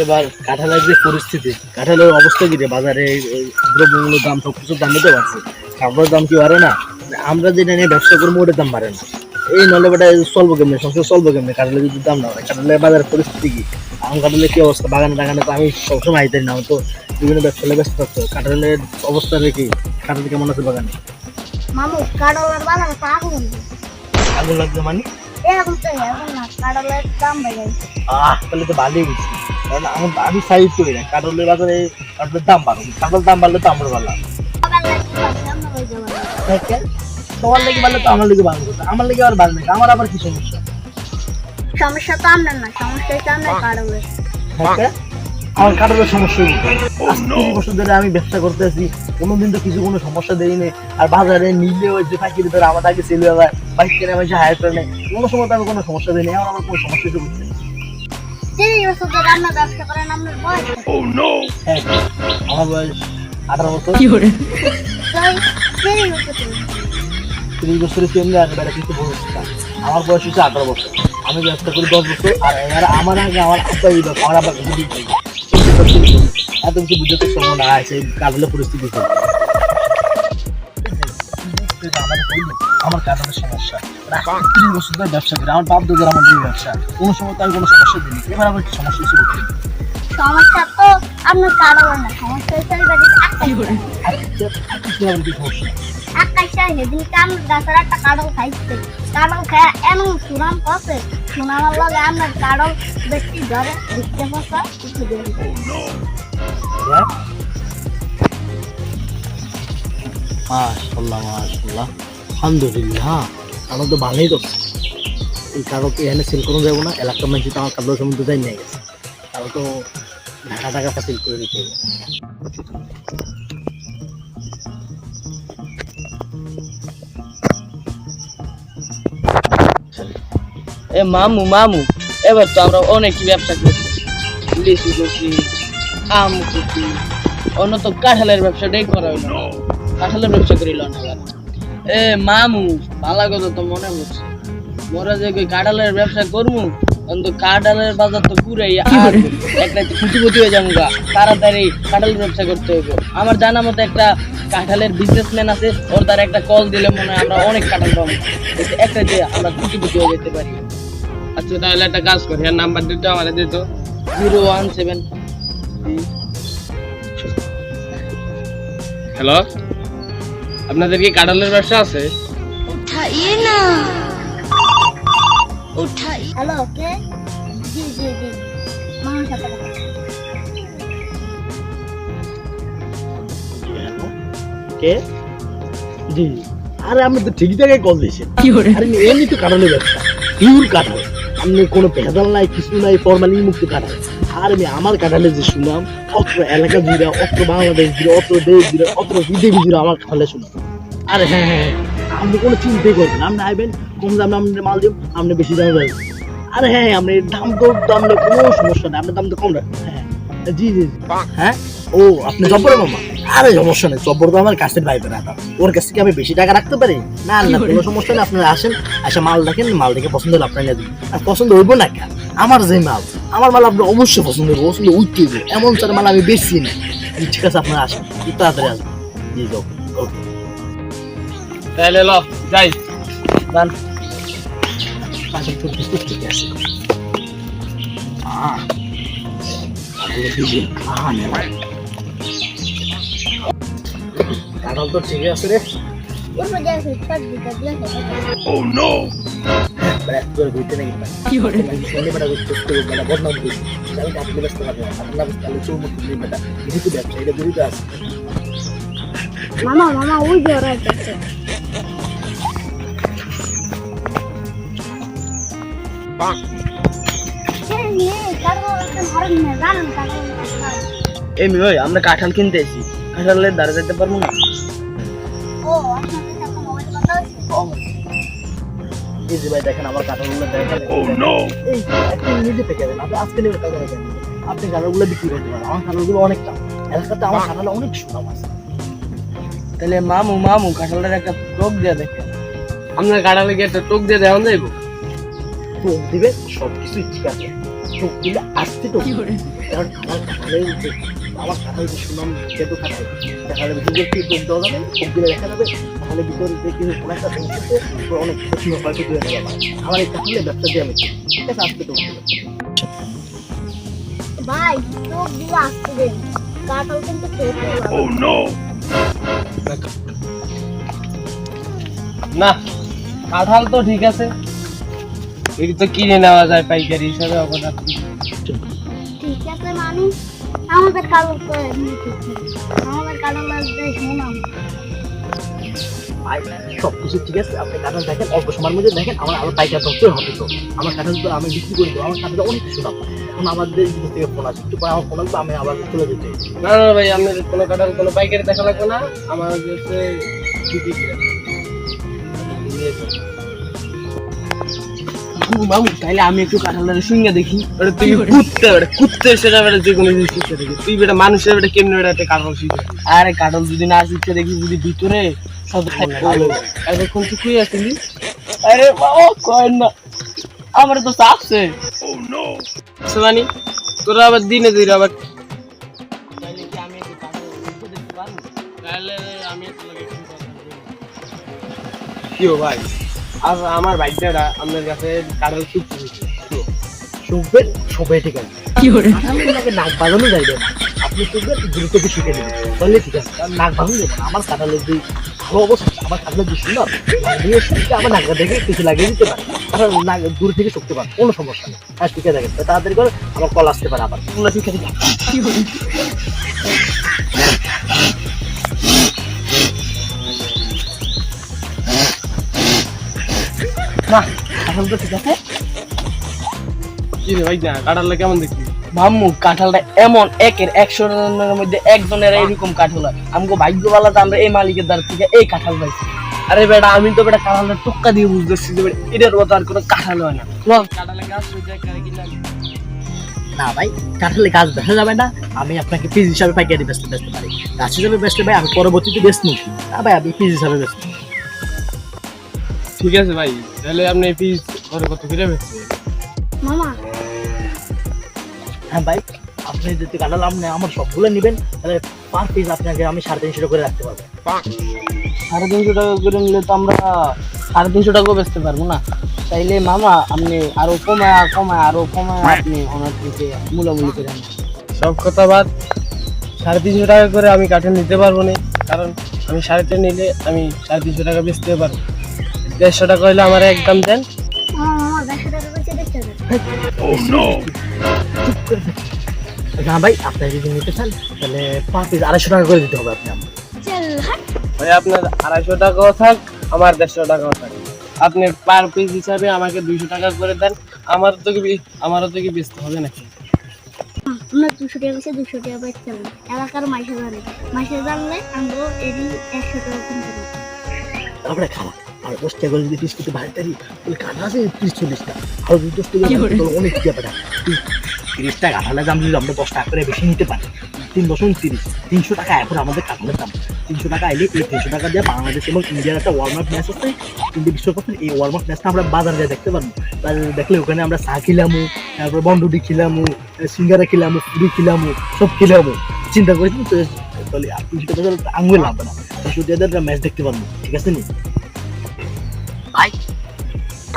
এবার কাঁঠালের যে পরিস্থিতি, কাঁঠালের অবস্থা কি রে বাজারে? দ্রব্যমূল্যের দাম, সব কিছুর দাম নিতে পারছে, কাপড়ের দাম কি বাড়ে না? আমরা যেটা নিয়ে ব্যবসা করবো ওটার দাম বাড়ে না। এই নলে বেটা চলবো কেমনি, সংসার চলবো কেমনি কাঁঠালের যদি দাম না হয়? কাঁঠালের বাজারের পরিস্থিতি কি? আম কাঁঠালের কি অবস্থা? বাগানে টাগানে তো আমি সবসময় আইতারি না, আমি তো বিভিন্ন ব্যবসা ব্যস্ত থাকতো। কাঁঠালের অবস্থা কি? কাঁঠাল কেমন আছে বাগানে? মামু কাঁঠালের বাজারে তো আগুন। আগুন লাগবে মানে? এরকম তো এখন না, কাঁঠালের দাম বেড়ে গেছে। তাহলে তো ভালোই গেছি। তাহলে আমি সাইজ করি না, কাঁঠালের বাজারে কাঁঠালের দাম বাড়বে, কাঁঠালের দাম বাড়লে তো আমরা ভালো। সবার লাগি সামনে হয়ে যাবে। তোমার লেগে বাড়লে তো আমার লেগে বাড়বে, আমার লেগে আর বাড়বে না। আমার আবার কি সমস্যা? সমস্যা তো আপনার না, সমস্যা হচ্ছে আপনার কাঁঠালের। আমার কাঁঠালের সমস্যা কি? 30 বছর ধরে আমি ব্যবসা করতেছি, কোনোদিন তো কিছু কোনো সমস্যা দেয়নি। আর বাজারে নিলে ওই যে পাইকারি ধরে আমার আগে সেল হয়ে যায়, বাইক কেনা পয়সা হায়ার করে নেই, কোনো সময় তো আমি কোনো সমস্যা দিইনি। আমার আমার কোনো সমস্যা হচ্ছে বুঝতে? 30 বছর ধরে আপনার ব্যবসা করেন, আপনার বয়স কত? হ্যাঁ, আমার বয়স 18 বছর। 30 বছর ধরে। 30 বছরের চেঞ্জে একেবারে কিন্তু বলছিলাম। আমার বয়স হচ্ছে 18 বছর। আমি ব্যবসা করি 10 বছর। আর আমার আগে আমার আব্বা এই আমার আব্বা এত কিছু বুঝতে সম্ভব না। সেই কাজের পরিস্থিতি আমার কাজের সমস্যা। 30 বছর ধরে ব্যবসা করি, আমার বাপ দাদার আমার ব্যবসা, কোনো সময় তো আমি কোনো সমস্যা দিইনি। এবার আমার কি সমস্যা হচ্ছে? সমস্যা তো আপনার কাঁঠালের না, সমস্যা হচ্ছে আকাশটা সেদিন কাম গাছের একটা কাঁঠাল খাইছে, কাঁঠাল খায় এমন সুনাম করছে, সুনামের লগে আপনার কাঁঠাল বেশি ধরে দিতে পারছে কিছু দিয়ে। মাশাআল্লাহ মাশাআল্লাহ, আলহামদুলিল্লাহ। আমার তো ভালোই তো। এই কারো তো এখানে সেল করুন যাবো না, এলাকার মানুষ তো আমার কাপড় সম্বন্ধে তাই নিয়ে গেছে। তাহলে তো ঢাকা টাকা সেল করে দিতে হবে। এ মামু মামু, এবার তো আমরা অনেক ব্যবসা করছি, লিচু করছি, আম করছি, অন্য তো কাঁঠালের ব্যবসাটাই করা হইল না। কাঁঠালের ব্যবসা করিল না। এ মামু, ভালো কথা তো মনে হচ্ছে, মোরা যে কাঁঠালের ব্যবসা করবো, অন্তত কাঁঠালের বাজার তো পুরাই একটা খুঁটিপতি হয়ে যাবো গা। তাড়াতাড়ি কাঁঠালের ব্যবসা করতে হবে। আমার জানা মতো একটা কাঁঠালের বিজনেসম্যান আছে, ওর দ্বারা একটা কল দিলে মনে হয় আমরা অনেক কাঁঠাল পাবো, একটা যে আমরা খুঁটিপতি হয়ে যেতে পারি। আচ্ছা তাহলে একটা কাজ করি, আর নাম্বার দিতে আমার দিত 017। হ্যালো, আপনাদের কি কাঁঠালের ব্যবসা আছে? উঠাইয়ে না, উঠাই। হ্যালো, কে? জি জি জি, মামার সাথে কথা। কে? জি, আরে আপনি তো ঠিক জায়গায় কল দিয়েছেন। আরে এমনি তো কাঁঠালের ব্যবসা, পিওর কাঁঠাল। আপনি কোনো ভেজাল নাই, কিছু নাই, ফরমালিন মুক্ত কাঁঠাল। আর আমার কাঁঠালের যে সুনাম, অত্র এলাকা জুড়ে, অত্র বাংলাদেশ জুড়ে, অত্র দেশ জুড়ে, অত্র পৃথিবী জুড়ে আমার কাঁঠালের সুনাম। আরে হ্যাঁ হ্যাঁ, আপনি কোনো চিন্তাই করবেন, আপনি আইবেন, কম দামে আপনার মাল দিব, আপনি বেশি দামে যাবেন। আরে হ্যাঁ, আপনি দাম তো দাম কোনো সমস্যা নেই, আপনার দাম তো কম রাখবেন। হ্যাঁ জি জি জি। হ্যাঁ, ও আপনি জব্বরের মামা? আরে সমস্যা নেই, জব্বর তো আমার কাছের ভাইবেন, ওর কাছ থেকে আমি বেশি টাকা রাখতে পারি না? না, কোনো সমস্যা নেই। আপনারা আসেন, আসে মাল দেখেন, মাল দেখে পছন্দ হলে আপনার নিয়ে দিন। আর পছন্দ হইব না কেন? আমার যে মাল, আমার মাল আপনার অবশ্যই পছন্দ হইব, পছন্দ উঠতে হইব, এমন চার মাল আমি বেশি না। ঠিক আছে, আপনারা আসেন, খুব তাড়াতাড়ি আসবেন। জি ওকে, তাহলে ল যাই। যান। পাশে তো বিস্কুট ঠিক আছে। কাঁঠাল তো ঠিক আছে রে। ওর মধ্যে আছে সব দিকে দিয়ে আছে। Oh no! ব্যাক করে দিতে নাকি? কি করে? শুনে বড় কিছু করে বড় বদনাম দিই। আমি কাটলে ব্যস্ত থাকবো। আপনারা তাহলে চুমুক দিন বেটা। যেহেতু ব্যবসা এটা দূরে আছে। মামা মামা ওই যে ওরা আছে। পাক। এমনি ভাই, আমরা কাঁঠাল কিনতে এসেছি, কাঁঠালের দ্বারা যেতে পারবো না? ও আপনার সাথে একটা মোবাইল কথা হচ্ছে। এই যে ভাই দেখেন আমার কাঁঠালগুলো দেখেন। ও নো, এই একটা নিজে থেকে দেন, আপনি আজকে নেবেন কালকে নেবেন, আপনি কাঁঠালগুলো বিক্রি করতে পারেন। আমার কাঁঠালগুলো অনেক দাম, এলাকাতে আমার কাঁঠাল অনেক সুনাম আছে। তাহলে মামু মামু কাঁঠালের একটা টোক দিয়ে দেখে, আপনার কাঁঠালে কি একটা টোক দিয়ে দেওয়া যাইব? টোপ দিবে সবকিছু ঠিক আছে, টোপ দিলে আসতে টোপ কারণ আমার কাঁঠালের আমার কাঁঠাল যে সুনাম যেহেতু কাঁঠাল কাঁঠালের ভিতরে একটু টোপ দেওয়া যাবে, টোপ দিলে দেখা যাবে তাহলে ভিতরে যে কিন্তু কোনো একটা ভেঙেছে অনেক ক্ষতি হয়তো দূরে নেওয়া যাবে। আমার এই কাঁঠালের ব্যবসা দিয়ে আমি ঠিক আছে আসতে টোপ দিবে। ভাই চোখ দিয়ে আসতে দেন, কাঁঠাল কিন্তু খেতে ভালো। না কাঁঠাল তো ঠিক আছে, এটি তো কিনে নেওয়া যায় পাইকারি হিসাবে অবদান। ঠিক আছে মানে আমাদের কাঁঠাল তো এমনি ঠিক নেই, আমাদের কাঁঠাল আসবে শুনাম। ভাই সবকিছু ঠিক আছে, আপনি কাঁঠাল দেখেন অল্প সময়ের মধ্যে দেখেন আমার আরো পাইকার ধরতে হবে তো, আমার কাঁঠাল তো আমি বিক্রি করে দেবো, আমার কাঁঠাল অনেক সুনাম। এখন আমাদের দিক থেকে ফোন আসছে, একটু পরে আমার ফোন আসবে আমি আবার চলে যেতে। না না ভাই, আপনার কোনো কাঁঠাল কোনো পাইকারি দেখা লাগবে না, আমার হচ্ছে মামু তাইলে আমি একটু কাঁঠালের সঙ্গে দেখি। ওটা তুই কুত্তে সেটা বেটা যে কোনো জিনিস শিখতে দেখি, তুই বেটা মানুষের বেটা কেমনি বেটা একটা কাঁঠাল শিখে। আরে কাঁঠাল যদি না শিখতে দেখি, যদি ভিতরে সব এতক্ষণ তুই শুয়ে আসছিলি। আরে বাবা কয় না, আমার তো চাপছে মানে তোরা আবার দিনে দিনে আবার কি ও ভাই, আর আমার বাইকটা আপনার কাছে কাঁঠাল শিখতে শুকবেন সবাই ঠিক আছে, আপনাকে নাক বাজানো যাইবে না, আপনি শুকবেন দ্রুত শিখে নেবেন তাহলে ঠিক আছে। আর নাক বাজানো যাবে না, আমার কাঁঠালের যে ভালো অবস্থা, আমার কাঁঠালের যে সুন্দর লাগিয়ে শুনতে আমার নাকটা দেখে কিছু লাগিয়ে দিতে পারে, আপনার নাক দূর থেকে শুকতে পারে, কোনো সমস্যা নেই। হ্যাঁ শিখে দেখেন তাড়াতাড়ি করে আমার কল আসতে পারে আবার তোমরা শিখে দিকে। না কাঁঠাল তো ঠিক আছে। কি রে ভাই, না কাঁঠালটা কেমন দেখি? মাম্মু কাঁঠালটা এমন 100 জনের মধ্যে একজনের এরকম কাঁঠাল হয়, আমাকে ভাগ্যবালা তো আমরা এই মালিকের দ্বার থেকে এই কাঁঠাল পাইছি। আরে বেটা আমি তো বেটা কাঁঠালটা টুক্কা দিয়ে বুঝতেছি যে এটার মতো আর কোনো কাঁঠাল হয় না। কাঁঠালের গাছ না ভাই কাঁঠালে গাছ দেখা যাবে না, আমি আপনাকে পিস হিসাবে পাইকারি বেচতে পারি, গাছ হিসাবে বেচতে ভাই আমি পরবর্তীতে বেচবো না ভাই, আমি পিস হিসাবে বেচবো। ঠিক আছে ভাই, তাহলে আপনি পিস কত করে বেচছেন? মামা হ্যাঁ ভাই আপনি যদি কাঁঠাল আপনি আমার সবগুলো নেবেন তাহলে পার পিস আপনাকে আমি 350 টাকা করে রাখতে পারবো। 350 টাকা করে নিলে তো আমরা 350 টাকাও বেচতে পারবো না, তাইলে মামা আপনি আরো কমায় আপনি ওনার থেকে মূলামূলি করে আনেন। সব কথা বাদ, 350 টাকা করে আমি কাঁঠাল নিতে পারবো না, কারণ আমি 3.5 নিলে আমি 350 টাকা বেচতে পারবো। 150 টাকা হইলে আমার একদম দেন। মামা 150 টাকা করে দেখতে না ভাই আপনি যদি নিতে চান তাহলে পার পিস 250 টাকা করে দিতে হবে আপনি আমাকে। ভাই আপনার 250 টাকাও থাক, আমার 150 টাকাও থাক, আপনি পার পিস হিসাবে আমাকে 200 টাকা করে দেন। আমারও তো কি বেচতে হবে নাকি? আমরা 200 টাকা বেশি 200 টাকা বেচতে হবে, এলাকার মাইসে জানলে আমরা এরই 100 টাকা কিনতে পারবো। তারপরে খারাপ আর 10 টাকা করে যদি পিস করতে বাইরে তারি তাহলে কাঁঠাল আছে 30-40 টাকা, আর 10 টাকা অনেক ব্যাপারটা 30 টাকা কাঁঠালের দাম যদি আমরা 10 টাকা করে বেশি নিতে পারি 3.30 300 টাকা এখন আমাদের কাঁঠালের দাম। 300 টাকা এলে এই 300 টাকা দিয়ে বাংলাদেশ এবং ইন্ডিয়ার একটা ওয়ার্ম আপ ম্যাচ আছে কিন্তু বিশ্বকাপের, এই ওয়ার্ম আপ ম্যাচটা আমরা বাজারে যেয়ে দেখতে পারবো। দেখলে ওখানে আমরা চা খিলামু, তারপরে বন্ডুডি খিলামু, সিঙ্গারা খিলামু, পুরি খিলামু, সব খিলামু, চিন্তা করেছি তো তাহলে 300 টাকা আঙুল লাগবে না, 300 টাকা ম্যাচ দেখতে পারবো, ঠিক আছে নি ভাই?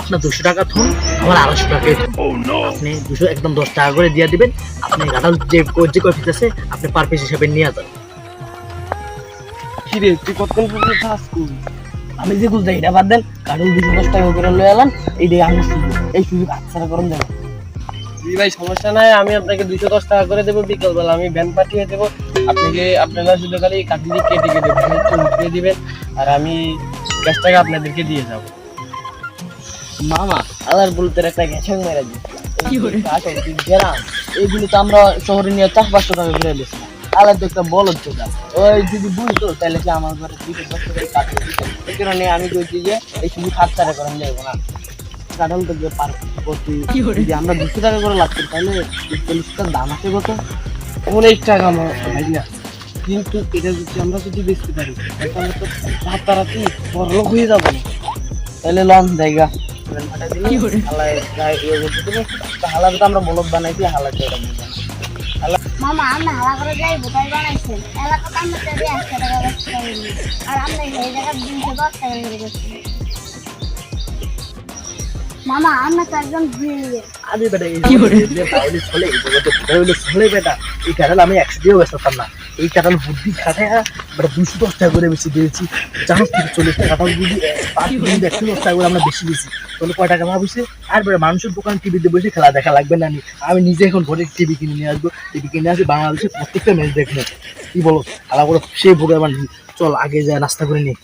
আপনার 200 টাকা থুন, আমার 250 টাকাই থুন, আপনি 200 একদম 10 টাকা করে দিয়ে দিবেন। আপনি কাঁঠাল যে কয় পিস আছে আপনি পার পিস হিসাবে নিয়ে যান। কি রে তুই কতক্ষণ পর্যন্ত কাজ করবি? আমি যে গুলো যাই এটা বাদ দেন, কাঁঠাল 210 টাকা করে লয়ে এলাম, এইটাই আমার সুযোগ, এই সুযোগ হাতছাড়া করুন যাবে। ভাই সমস্যা নাই, আমি আপনাকে 210 টাকা করে দেবো, বিকালবেলা আমি ভ্যান পাঠিয়ে দেবো আপনাকে, আপনারা শুধু খালি কাঁঠাল কেটে উঠিয়ে দিবেন আর আমি 10 টাকা আপনাদেরকে দিয়ে যাবো। মামা আলার বলতে একটা ঘেঁষাং মেরে দিচ্ছি গ্রাম, এইগুলো তো আমরা শহরে নিয়ে 400-500 টাকা করে দিচ্ছি, আলাদা একটা বলদ চোখা ওই যদি বুঝতো তাহলে কি আমার ঘরে 210 টাকা কাটবে দিত। এই কারণে আমি বলছি যে এই শুধু হাতছাড়া করেন যাবো না, কাঁঠাল তো পার প্রতি যদি আমরা 200 টাকা করে লাগছে তাহলে 40 টাকার দাম আছে কত, অনেক টাকা আমার ভাই না। কিন্তু এটা যদি বেচতে পারি তাহলে তো রাতারাতি বড়লোক হয়ে যাবো না, তাহলে লঞ্চ জায়গা পেমেন্ট পাঠাই দিলে হালাই গায়ে ইয়ে করতে দেবো। তো হালার তো আমরা বলদ বানাইছি, হালাকে এটা বুঝে না। মামা আমরা হালা করে যাই বোতাই বানাইছেন এলাকাতে আমরা তেরে 100 টাকা বেচতে পারি আর আমরা এই জায়গা 210 টাকা করে বেচছি। মামা আমরা তো একজন বিয়ে আরে বেটা এই যে তাহলে চলে এই জগতে হইলো চলে বেটা। এই কাঁঠাল আমি 100 দিয়েও বেচতাম না। এই কাঁঠাল বুদ্ধি খাটায় বেটা 210 টাকা করে বেশি দিয়েছি। জানোস কি 40 টাকা কাঁঠাল যদি 5 দিন 110 টাকা করে আমরা বেশি দিয়েছি, তাহলে কয় টাকা লাভ হয়েছে? আর বেটা মানুষের দোকান টিভিতে বসে খেলা দেখা লাগবে না। আমি নিজে এখন ঘরে টিভি কিনে নিয়ে আসবো, টিভি কিনে আসি বাংলাদেশের প্রত্যেকটা ম্যাচ দেখবো। কি বলো খেলা করে সে ভোরে আবার চল আগে যায় নাস্তা করে নি।